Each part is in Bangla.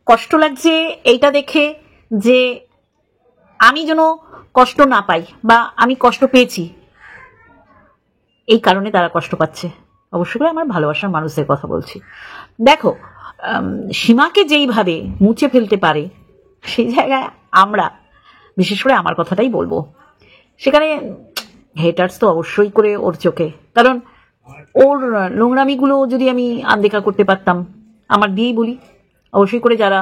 কষ্ট লাগছে এইটা দেখে যে আমি যেন কষ্ট না পাই বা আমি কষ্ট পেয়েছি, এই কারণে তারা কষ্ট পাচ্ছে। অবশ্যই করে আমার ভালোবাসার মানুষদের কথা বলছি। দেখো, সীমাকে যেইভাবে মুছে ফেলতে পারে, সেই জায়গায় আমরা, বিশেষ করে আমার কথাটাই বলবো, সেখানে হেটার্স তো অবশ্যই করে ওর চোখে, কারণ ওর নোংরামিগুলো যদি আমি আনদেখা করতে পারতাম, আমার দিয়েই বলি, অবশ্যই করে যারা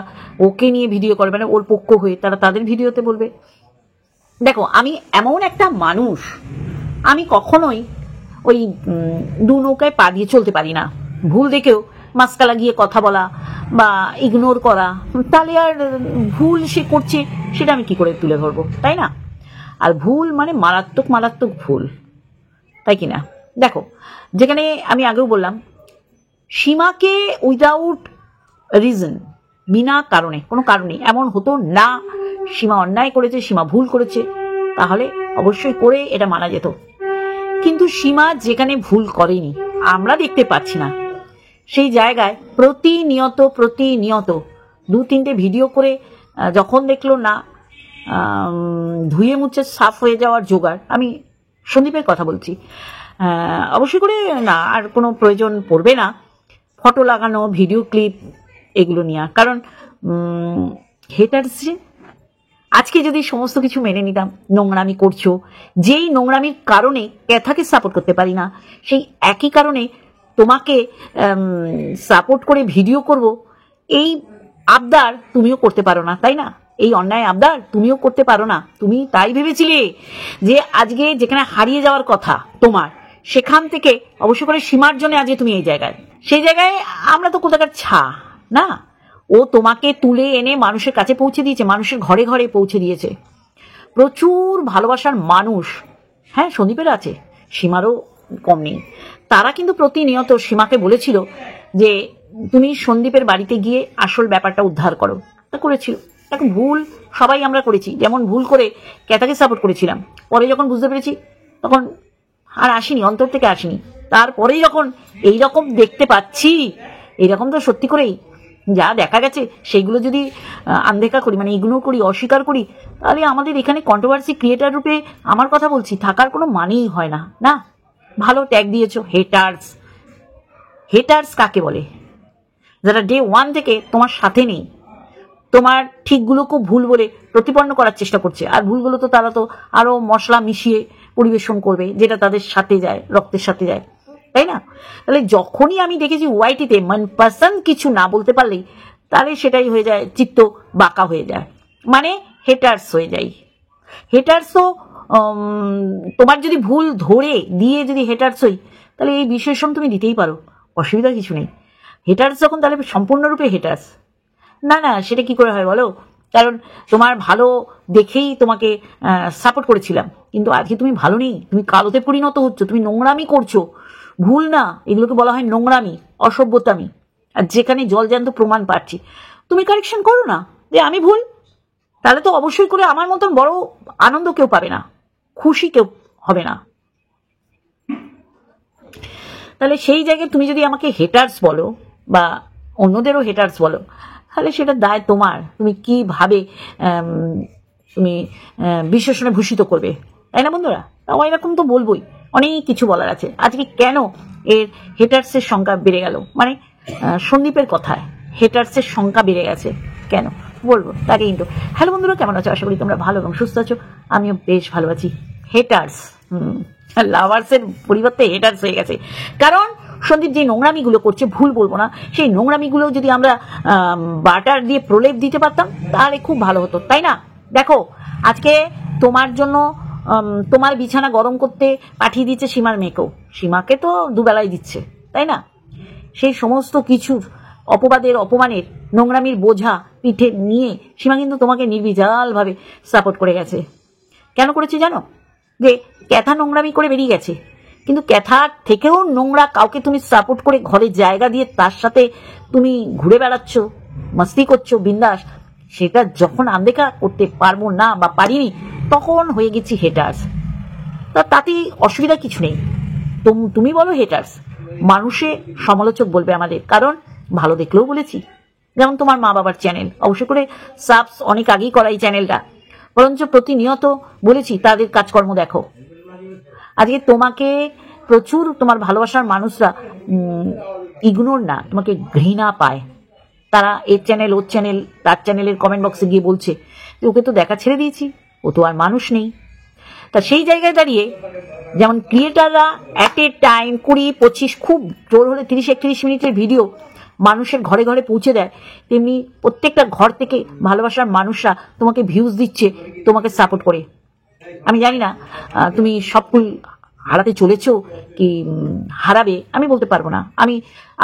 ওকে নিয়ে ভিডিও করবে না ওর পক্ষ হয়ে, তারা তাদের ভিডিওতে বলবে। দেখো, আমি এমন একটা মানুষ, আমি কখনোই ওই দু নৌকায় পা দিয়ে চলতে পারি না। ভুল দেখেও মাস্কা লাগিয়ে কথা বলা বা ইগনোর করা, তাহলে আর ভুল সে করছে সেটা আমি কি করে তুলে ধরবো, তাই না? আর ভুল মানে মারাত্মক মারাত্মক ভুল, তাই কি না? দেখো, যেখানে আমি আগেও বললাম, সীমাকে উইদাউট রিজন, বিনা কারণে, কোনো কারণে এমন হতো না সীমা অন্যায় করেছে, সীমা ভুল করেছে, তাহলে অবশ্যই করে এটা মানা যেত। কিন্তু সীমা যেখানে ভুল করেনি, আমরা দেখতে পাচ্ছি না, সেই জায়গায় প্রতিনিয়ত 2-3টে ভিডিও করে যখন দেখলো না ধুয়ে মুছে সাফ হয়ে যাওয়ার জোগাড়, আমি সন্দীপের কথা বলছি, অবশ্যই করে না আর কোনো প্রয়োজন পড়বে না ফটো লাগানো, ভিডিও ক্লিপ এগুলো নিয়ে। কারণ হেটার্স, আজকে যদি সমস্ত কিছু মেনে নিতাম, নোংরামি করছো, যেই নোংরামির কারণে ক্যাথাকে সাপোর্ট করতে পারি না, সেই একই কারণে তোমাকে সাপোর্ট করে ভিডিও করব, এই আবদার তুমিও করতে পারো না, তাই না? এই অন্যায় আবদার তুমিও করতে পারো না। তুমি তাই ভেবেছিলে যে আজকে যেখানে হারিয়ে যাওয়ার কথা তোমার, সেখান থেকে অবশ্য করে সীমার জন্য আজকে তুমি এই জায়গায়, সেই জায়গায় আমরা তো কোথাকার না, ও তোমাকে তুলে এনে মানুষের কাছে পৌঁছে দিয়েছে, মানুষের ঘরে ঘরে পৌঁছে দিয়েছে। প্রচুর ভালোবাসার মানুষ, হ্যাঁ সন্দীপের আছে, সীমারও কম নেই, তারা কিন্তু প্রতিনিয়ত সীমাকে বলেছিল যে তুমি সন্দীপের বাড়িতে গিয়ে আসল ব্যাপারটা উদ্ধার করো, তা করেছিল। এখন ভুল সবাই আমরা করেছি, যেমন ভুল করে ক্যাথাকে সাপোর্ট করেছিলাম, পরে যখন বুঝতে পেরেছি তখন আর আসিনি, অন্তর থেকে আসিনি। তারপরেই যখন এইরকম দেখতে পাচ্ছি, এইরকম তো সত্যি করেই যা দেখা গেছে সেইগুলো যদি আনদেখা করি, মানে ইগনোর করি, অস্বীকার করি, তাহলে আমাদের এখানে কন্ট্রোভার্সি ক্রিয়েটার রূপে, আমার কথা বলছি, থাকার কোনো মানেই হয় না। না, ভালো ট্যাগ দিয়েছো হেটার্স। হেটার্স কাকে বলে? যারা ডে 1 থেকে তোমার সাথে নেই, তোমার ঠিকগুলোকে ভুল বলে প্রতিপন্ন করার চেষ্টা করছে, আর ভুলগুলো তো তারা তো আরো মশলা মিশিয়ে পরিবেশন করবে, যেটা তাদের সাথে যায়, রক্তের সাথে যায়, তাই না? তাহলে যখনই আমি দেখেছি ওয়াইটিতে মনপসন্দ কিছু না বলতে পারলেই, তাহলে সেটাই হয়ে যায় চিত্ত বাঁকা হয়ে যায়, মানে হেটার্স হয়ে যায়। হেটার্স তো তোমার যদি ভুল ধরে দিয়ে যদি হেটার্স হই, তাহলে এই বিশেষণ তুমি দিতেই পারো, অসুবিধা কিছু নেই। হেটার্স যখন, তাহলে সম্পূর্ণরূপে হেটার্স না, সেটা কি করে হয় বলো? কারণ তোমার ভালো দেখেই তোমাকে সাপোর্ট করেছিলাম, কিন্তু আজকে তুমি ভালো নেই, তুমি কালোতে পরিণত হচ্ছ, তুমি নোংরামি করছো। ভুল না, এগুলোকে বলা হয় নোংরামি, অসভ্যতামি। আর যেখানে জলজ্যান্ত প্রমাণ পাচ্ছি, তুমি কারেকশন করো না যে আমি ভুল, তাহলে তো অবশ্যই করে আমার মতন বড় আনন্দ কেউ পাবে না, খুশি কেউ হবে না। তাহলে সেই জায়গায় তুমি যদি আমাকে হেটার্স বলো বা অন্যদেরও হেটার্স বলো, তাহলে সেটা দায় তোমার, তুমি কিভাবে তুমি বিশেষণে ভূষিত করবে, তাই না বন্ধুরা? তাও এরকম তো বলবোই, অনেক কিছু বলার আছে। আজকে কেন এর হেটার্সের সংখ্যা বেড়ে গেল, মানে সন্দীপের কথায় হেটার্সের সংখ্যা বেড়ে গেছে কেন বলবো তাকে কিন্তু। হ্যালো বন্ধুরা, কেমন আছো? আশা করি তোমরা ভালো এবং সুস্থ আছো, আমিও বেশ ভালো আছি। হেটার্স লাভার্সের পরিবর্তে হেটার্স হয়ে গেছে, কারণ সন্দীপ যে নোংরামিগুলো করছে, ভুল বলবো না, সেই নোংরামিগুলো যদি আমরা বাটার দিয়ে প্রলেপ দিতে পারতাম তাহলে খুব ভালো হতো, তাই না? দেখো, আজকে তোমার জন্য তোমার বিছানা গরম করতে পাঠিয়ে দিচ্ছে সীমার মেয়েকেও, সীমাকে তো দুবেলায় দিচ্ছে, তাই না? সেই সমস্ত কিছুর অপবাদের, অপমানের, নোংরামির বোঝা পিঠে নিয়ে সীমা কিন্তু তোমাকে নির্বিজালভাবে সাপোর্ট করে গেছে। কেন করেছে জানো? যে ক্যাথা নোংরামি করে বেরিয়ে গেছে, কিন্তু ক্যাথার থেকেও নোংরা কাউকে তুমি সাপোর্ট করে ঘরে জায়গা দিয়ে তার সাথে তুমি ঘুরে বেড়াচ্ছ, মস্তি করছো বিন্দাস, সেটা যখন আনদেখা করতে পারবো না বা পারিনি, তখন হয়ে গেছি হেটার্স। তাতে অসুবিধা কিছু নেই, তুমি বলো হেটার্স, মানুষে সমালোচক বলবে আমাদের, কারণ ভালো দেখলেও বলেছি, যেমন তোমার মা বাবার চ্যানেল, অবশ্য করে সাবস অনেক আগেই করা এই চ্যানেলটা, বরঞ্চ প্রতিনিয়ত বলেছি তাদের কাজকর্ম দেখো। আজকে তোমাকে প্রচুর তোমার ভালোবাসার মানুষরা ইগনোর না, তোমাকে ঘৃণা পায়। তারা এর চ্যানেল ওর চ্যানেল তার চ্যানেলের কমেন্ট বক্সে গিয়ে বলছে ওকে তো দেখা ছেড়ে দিয়েছি, ও তো আর মানুষ নেই। তা সেই জায়গায় দাঁড়িয়ে যেমন ক্রিয়েটাররা অ্যাট এ টাইম 20-25 খুব জোর হলে 30-31 মিনিটের ভিডিও মানুষের ঘরে ঘরে পৌঁছে দেয়, তেমনি প্রত্যেকটা ঘর থেকে ভালোবাসার মানুষরা তোমাকে ভিউজ দিচ্ছে, তোমাকে সাপোর্ট করে। আমি জানি না তুমি সব ফুল হারাতে চলেছ কি হারাবে, আমি বলতে পারবো না। আমি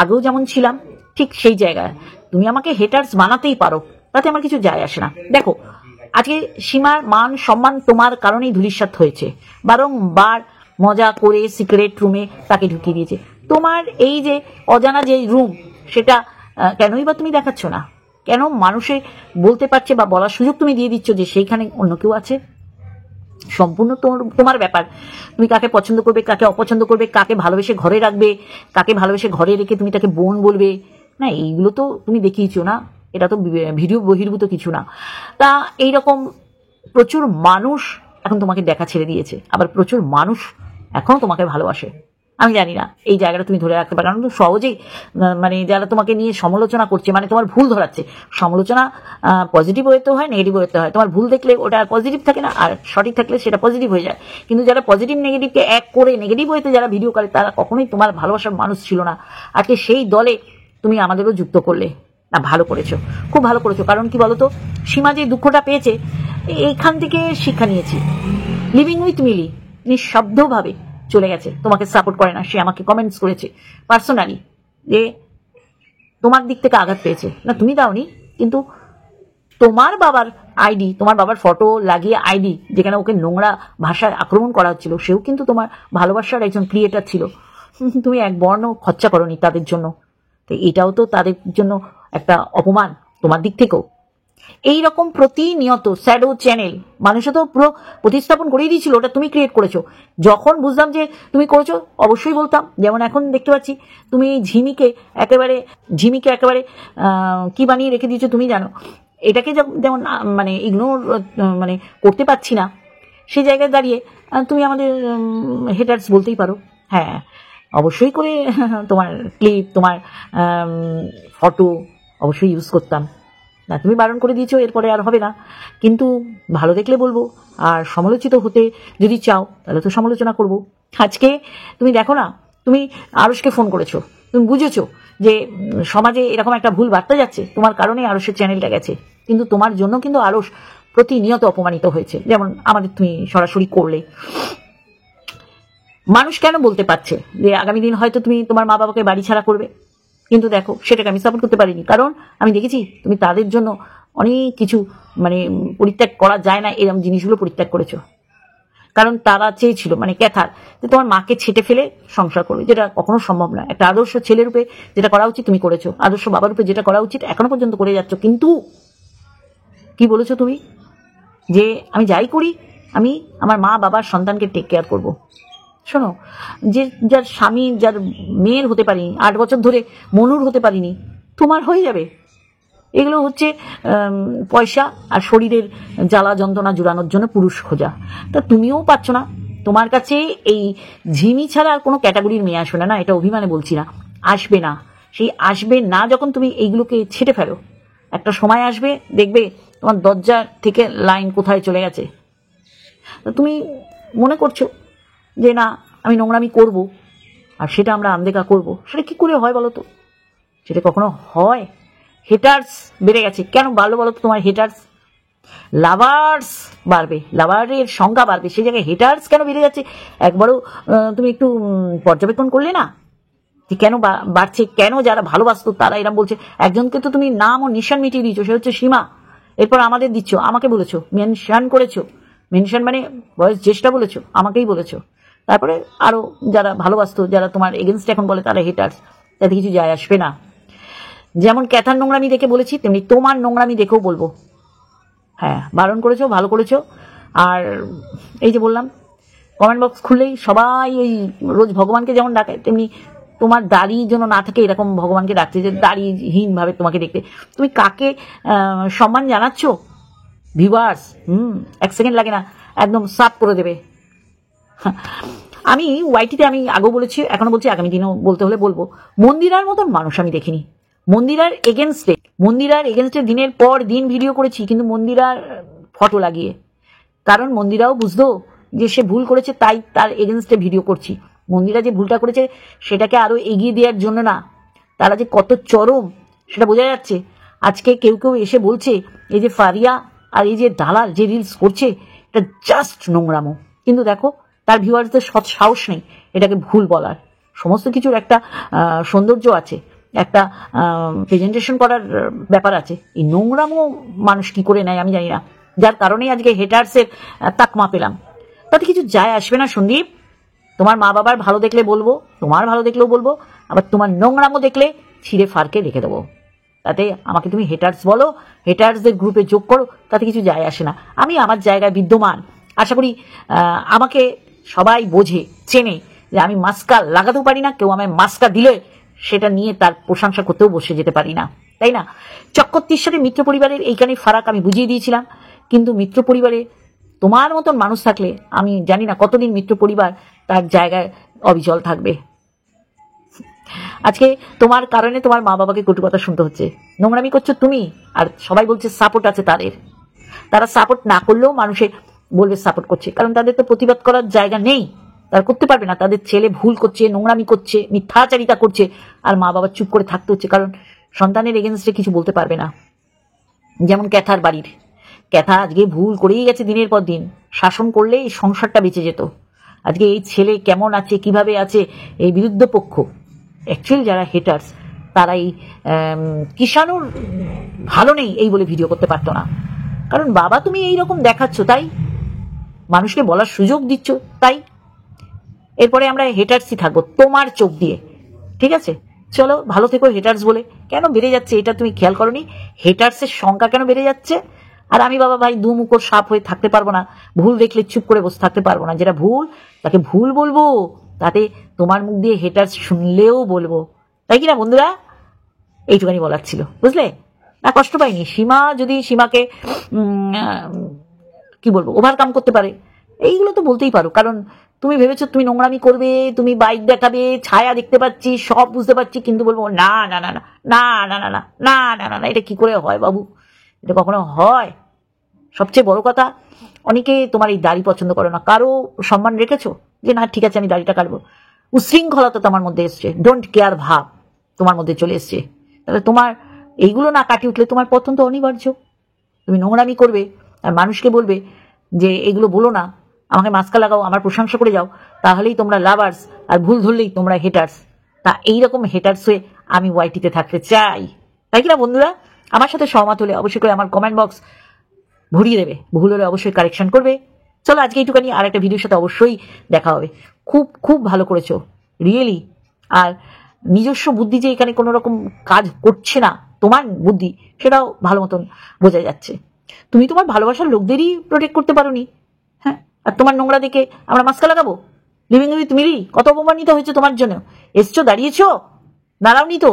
আগেও যেমন ছিলাম ঠিক সেই জায়গায়, তুমি আমাকে হেটার্স বানাতেই পারো, তাতে আমার কিছু যায় আসে না। দেখো আজকে সীমার মান সম্মান তোমার কারণেই ধূলিসাৎ হয়েছে, বারংবার মজা করে সিক্রেট রুমে তাকে ঢুকিয়ে দিয়েছে। তোমার এই যে অজানা যে রুম, সেটা কেনই বা তুমি দেখাচ্ছ না? কেন মানুষে বলতে পারছে বা বলার সুযোগ তুমি দিয়ে দিচ্ছ যে সেইখানে অন্য কেউ আছে? সম্পূর্ণ তোমার ব্যাপার, তুমি কাকে পছন্দ করবে, কাকে অপছন্দ করবে, কাকে ভালোবেসে ঘরে রাখবে, কাকে ভালোবেসে ঘরে রেখে তুমি তাকে বোন বলবে না, এইগুলো তো তুমি দেখিয়েছো না, এটা তো ভিডিও বহির্ভূত কিছু না। তা এইরকম প্রচুর মানুষ এখন তোমাকে দেখা ছেড়ে দিয়েছে, আবার প্রচুর মানুষ এখনো তোমাকে ভালোবাসে। আমি জানি না এই জায়গাটা তুমি ধরে রাখতে পারো, কারণ সহজেই মানে যারা তোমাকে নিয়ে সমালোচনা করছে, মানে তোমার ভুল ধরাচ্ছে। সমালোচনা পজিটিভ ওয়েতেও হয়, নেগেটিভ ওয়েতে হয়। তোমার ভুল দেখলে ওটা আর পজিটিভ থাকে না, আর সঠিক থাকলে সেটা পজিটিভ হয়ে যায়। কিন্তু যারা পজিটিভ নেগেটিভকে এক করে নেগেটিভ ওয়েতে যারা ভিডিও করে, তারা কখনোই তোমার ভালোবাসার মানুষ ছিল না। আজকে সেই দলে তুমি আমাদেরও যুক্ত করলে, না ভালো করেছো, খুব ভালো করেছো। কারণ কি বলতো, সীমা যে দুঃখটা পেয়েছে, এইখান থেকে শিক্ষা নিয়েছি। লিভিং উইথ মিলি নিঃশব্দভাবে চলে গেছে, তোমাকে সাপোর্ট করে না। সে আমাকে কমেন্টস করেছে পার্সোনালি যে তোমার দিক থেকে আঘাত পেয়েছে, না তুমি দাওনি, কিন্তু তোমার বাবার আইডি, তোমার বাবার ফটো লাগিয়ে আইডি, যেখানে ওকে নোংরা ভাষায় আক্রমণ করা হচ্ছিল, সেও কিন্তু তোমার ভালোবাসার একজন ক্রিয়েটার ছিল। তুমি এক বর্ণ খরচা করনি তাদের জন্য, তো এটাও তো তাদের জন্য একটা অপমান তোমার দিক থেকেও। এইরকম প্রতিনিয়ত শ্যাডো চ্যানেল মানুষে তো পুরো প্রতিস্থাপন করেই দিয়েছিল, ওটা তুমি ক্রিয়েট করেছো। যখন বুঝলাম যে তুমি করেছো, অবশ্যই বলতাম। যেমন এখন দেখতে পাচ্ছি তুমি ঝিমিকে একেবারে কি বানিয়ে রেখে দিয়েছো তুমি জানো। এটাকে যেমন মানে ইগনোর মানে করতে পারছি না, সেই জায়গায় দাঁড়িয়ে তুমি আমাদের হেটার্স বলতেই পারো। হ্যাঁ অবশ্যই করে তোমার ক্লিপ, তোমার ফটো অবশ্যই ইউজ করতাম না, তুমি বারণ করে দিয়েছো, এরপরে আর হবে না। কিন্তু ভালো দেখলে বলবো, আর সমালোচিত হতে যদি চাও তাহলে তো সমালোচনা করব। আজকে তুমি দেখো না, তুমি আরশকে ফোন করেছো, তুমি বুঝেছো যে সমাজে এরকম একটা ভুল বার্তা যাচ্ছে, তোমার কারণে আরশের চ্যানেলটা গেছে। কিন্তু তোমার জন্য কিন্তু আরশ প্রতিনিয়ত অপমানিত হয়েছে, যেমন আমাদের তুমি সরাসরি করলে। মানুষ কেন বলতে পারছে যে আগামী দিন হয়তো তুমি তোমার মা বাবাকে বাড়ি ছাড়া করবে, কিন্তু দেখো সেটাকে আমি সাপোর্ট করতে পারিনি, কারণ আমি দেখেছি তুমি তাদের জন্য অনেক কিছু মানে পরিত্যাগ করা যায় না এরকম জিনিসগুলো পরিত্যাগ করেছো। কারণ তারা চেয়েছিল মানে ক্যাথার যে তোমার মাকে ছেটে ফেলে সংসার করবে, যেটা কখনো সম্ভব না। একটা আদর্শ ছেলের রূপে যেটা করা উচিত তুমি করেছো, আদর্শ বাবার রূপে যেটা করা উচিত এখনো পর্যন্ত করে যাচ্ছ। কিন্তু কি বলেছো তুমি, যে আমি যাই করি আমি আমার মা বাবার সন্তানকে টেক কেয়ার করবো। শোনো, যে যার স্বামী যার মেয়ের হতে পারিনি, 8 বছর ধরে মনুর হতে পারিনি, তোমার হয়ে যাবে। এগুলো হচ্ছে পয়সা আর শরীরের জ্বালা যন্ত্রণা জুড়ানোর জন্য পুরুষ খোঁজা। তা তুমিও পাচ্ছ না, তোমার কাছে এই ঝিমি ছাড়া আর কোনো ক্যাটাগরির মেয়ে আসবে না, এটা অভিমানে বলছি না, আসবে না। সেই আসবে না যখন তুমি এইগুলোকে ছেটে ফেলো, একটা সময় আসবে দেখবে তোমার দরজা থেকে লাইন কোথায় চলে গেছে। তা তুমি মনে করছো যে না আমি নোংরামি করব, আর সেটা আমরা আনদেখা করব, সেটা কি করে হয় বলো তো? সেটা কখনো হয়? হেটার্স বেড়ে গেছে, কেন বাড়লো বলো তো? তোমার হেটার্স, লাভার্স বাড়বে, লাভারের সংখ্যা বাড়বে, সেই জায়গায় হেটার্স কেন বেড়ে যাচ্ছে একবারও তুমি একটু পর্যবেক্ষণ করলে না যে কেন বাড়ছে? কেন যারা ভালোবাসতো তারা এরকম বলছে? একজনকে তো তুমি নাম ও নিশান মিটিয়ে দিয়েছো, সে হচ্ছে সীমা। এরপর আমাদের দিচ্ছ, আমাকে বলেছো, মেনশন করেছো, মেনশন মানে বয়স জ্যেষ্ঠা বলেছো, আমাকেই বলেছো। তারপরে আরো যারা ভালোবাসতো, যারা তোমার এগেনস্ট এখন বলে তারা হেটার্স, তাতে কিছু যায় আসবে না। যেমন ক্যাথার নোংরামি দেখে বলেছি, তেমনি তোমার নোংরামি দেখেও বলবো। হ্যাঁ বারণ করেছো, ভালো করেছো। আর এই যে বললাম, কমেন্ট বক্স খুললেই সবাই ওই রোজ ভগবানকে যেমন ডাকে, তেমনি তোমার দাড়ি যেন না থাকে এরকম ভগবানকে ডাকছে যে দাড়িহীন ভাবে তোমাকে দেখতে। তুমি কাকে সম্মান জানাচ্ছ? ভিউয়ার্স, এক সেকেন্ড লাগে না, একদম সাফ করে দেবে। আমি ওয়াইটিতে আমি আগেও বলেছি, এখনো বলছি, আগামী দিনও বলতে হলে বলবো, মন্দিরার মতন মানুষ আমি দেখিনি। মন্দিরার এগেনস্টে দিনের পর দিন ভিডিও করেছি, কিন্তু মন্দিরার ফটো লাগিয়ে, কারণ মন্দিরাও বুঝতো যে সে ভুল করেছে, তাই তার এগেনস্টে ভিডিও করছি। মন্দিরা যে ভুলটা করেছে সেটাকে আরো এগিয়ে দেওয়ার জন্য না, তারা যে কত চরম সেটা বোঝা যাচ্ছে। আজকে কেউ কেউ এসে বলছে এই যে ফারিয়া আর এই যে দালাল যে রিলস করছে এটা জাস্ট নোংরামো, কিন্তু দেখো তার ভিউয়ার্সদের সাহস নেই এটাকে ভুল বলার। সমস্ত কিছুর একটা সৌন্দর্য আছে, একটা প্রেজেন্টেশন করার ব্যাপার আছে। এই নোংরামো মানুষ কি করে নেয় আমি জানি না, যার কারণেই আজকে হেটার্সের তাকমা পেলাম। তাতে কিছু যায় আসবে না সন্দীপ। তোমার মা বাবার ভালো দেখলে বলবো, তোমার ভালো দেখলেও বলবো, আবার তোমার নোংরামো দেখলে ছিঁড়ে ফারকে রেখে দেবো। তাতে আমাকে তুমি হেটার্স বলো, হেটার্সদের গ্রুপে যোগ করো, তাতে কিছু যায় আসে না। আমি আমার জায়গায় বিদ্যমান। আশা করি আমাকে সবাই বোঝে, চেনে যে আমি মাস্কা লাগাতেও পারি না, কেউ আমায় মাস্কা দিলে সেটা নিয়ে তার প্রশংসা করতেও বসে যেতে পারি না, তাই না? চক্করটির সাথে মিত্র পরিবারের এইখানে ফারাক আমি বুঝিয়ে দিয়েছিলাম, কিন্তু মিত্র পরিবারে তোমার মতন মানুষ থাকলে আমি জানি না কতদিন মিত্র পরিবার তার জায়গায় অবিচল থাকবে। আজকে তোমার কারণে তোমার মা বাবাকে কটু কথা শুনতে হচ্ছে, নোংরামি করছো তুমি, আর সবাই বলছে সাপোর্ট আছে তাদের। তারা সাপোর্ট না করলেও মানুষে বলবে সাপোর্ট করছে, কারণ তাদের তো প্রতিবাদ করার জায়গা নেই, তারা করতে পারবে না। তাদের ছেলে ভুল করছে, নোংরামি করছে, মিথ্যাচারিতা করছে, আর মা বাবা চুপ করে থাকতে হচ্ছে, কারণ সন্তানের এগেনস্টে কিছু বলতে পারবে না। যেমন ক্যাথার বাড়ির ক্যাথা আজকে ভুল করেই গেছে দিনের পর দিন, শাসন করলে এই সংসারটা বেঁচে যেত। আজকে এই ছেলে কেমন আছে, কিভাবে আছে, এই বিরুদ্ধ পক্ষ অ্যাকচুয়ালি যারা হেটার্স তারা এই কিষাণুর ভালো নেই এই বলে ভিডিও করতে পারতো না, কারণ বাবা তুমি এইরকম দেখাচ্ছ তাই, মানুষকে বলার সুযোগ দিচ্ছ তাই। এরপরে আমরা হেটার্সই থাকবো তোমার চোখ দিয়ে, ঠিক আছে? চলো ভালো থেকো। হেটার্স বলে কেন বেড়ে যাচ্ছে এটা তুমি খেয়াল করোনি? হেটার্সের সংখ্যা কেন বেড়ে যাচ্ছে? আর আমি বাবা ভাই দুমুখোর সাপ হয়ে থাকতে পারবো না, ভুল দেখলে চুপ করে বসে থাকতে পারবো না। যেটা ভুল তাকে ভুল বলবো, তাতে তোমার মুখ দিয়ে হেটার্স শুনলেও বলবো, তাই কিনা বন্ধুরা? এইটুখানি বলার ছিল, বুঝলে না? কষ্ট পাইনি। সীমাকে কি বলবো ওভারকাম করতে পারে, এইগুলো তো বলতেই পারো, কারণ তুমি ভেবেছো তুমি নোংরামি করবে, তুমি বাইক দেখাবে, ছায়া দেখতে পাচ্ছি, সব বুঝতে পারছি, কিন্তু বলবো না না না না না না না না না না না না, এটা কি করে হয় বাবু? এটা কখনো হয়? সবচেয়ে বড় কথা, অনেকে তোমার এই দাড়ি পছন্দ করে না, কারো সম্মান রেখেছো যে না ঠিক আছে আমি দাড়িটা কাটবো? উশৃঙ্খলতা তোমার মধ্যে এসছে, ডোন্ট কেয়ার ভাব তোমার মধ্যে চলে এসছে। তাহলে তোমার এইগুলো না কাটিয়ে উঠলে তোমার পতন তো অনিবার্য। তুমি নোংরামি করবে আর মানুষকে বলবে যে এগুলো বলো না, আমাকে মাস্কা লাগাও, আমার প্রশংসা করে যাও, তাহলেই তোমরা লাভার্স, আর ভুল ধরলেই তোমরা হেটার্স। তা এইরকম হেটার্স হয়ে আমি ওয়াইটিতে থাকতে চাই, তাই কিনা বন্ধুরা? আমার সাথে সহমত হলে অবশ্যই করে আমার কমেন্ট বক্স ভরিয়ে দেবে, ভুল হলে অবশ্যই কারেকশন করবে। চলো আজকে এইটুখানি, আর একটা ভিডিওর সাথে অবশ্যই দেখা হবে। খুব খুব ভালো করেছো রিয়েলি। আর নিজস্ব বুদ্ধি যে এখানে কোনো রকম কাজ করছে না, তোমার বুদ্ধি সেটাও ভালো মতন বোঝা যাচ্ছে। তুমি তোমার ভালোবাসার লোকদেরই প্রোটেক্ট করতে পারোনি, হ্যাঁ? আর তোমার নোংরা দেখে আমরা মাস্কা লাগাবো? লিভিং উইথ মিলি কত অপমানিত হয়েছে তোমার জন্য, এসছো দাঁড়িয়েছো, দাঁড়াওনি তো।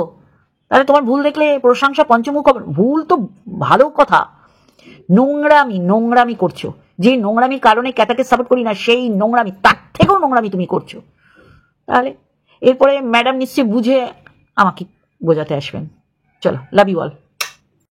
তাহলে তোমার ভুল দেখলে প্রশংসা পঞ্চমুখ হবে? ভুল তো ভালো কথা, নোংরামি করছো। যে নোংরামির কারণে ক্যাটাকে সাপোর্ট করি না, সেই নোংরামি, তার থেকেও নোংরামি তুমি করছো। তাহলে এরপরে ম্যাডাম নিশ্চয়ই বুঝে আমাকে বোঝাতে আসবেন। চলো, লাভ ইউ অল।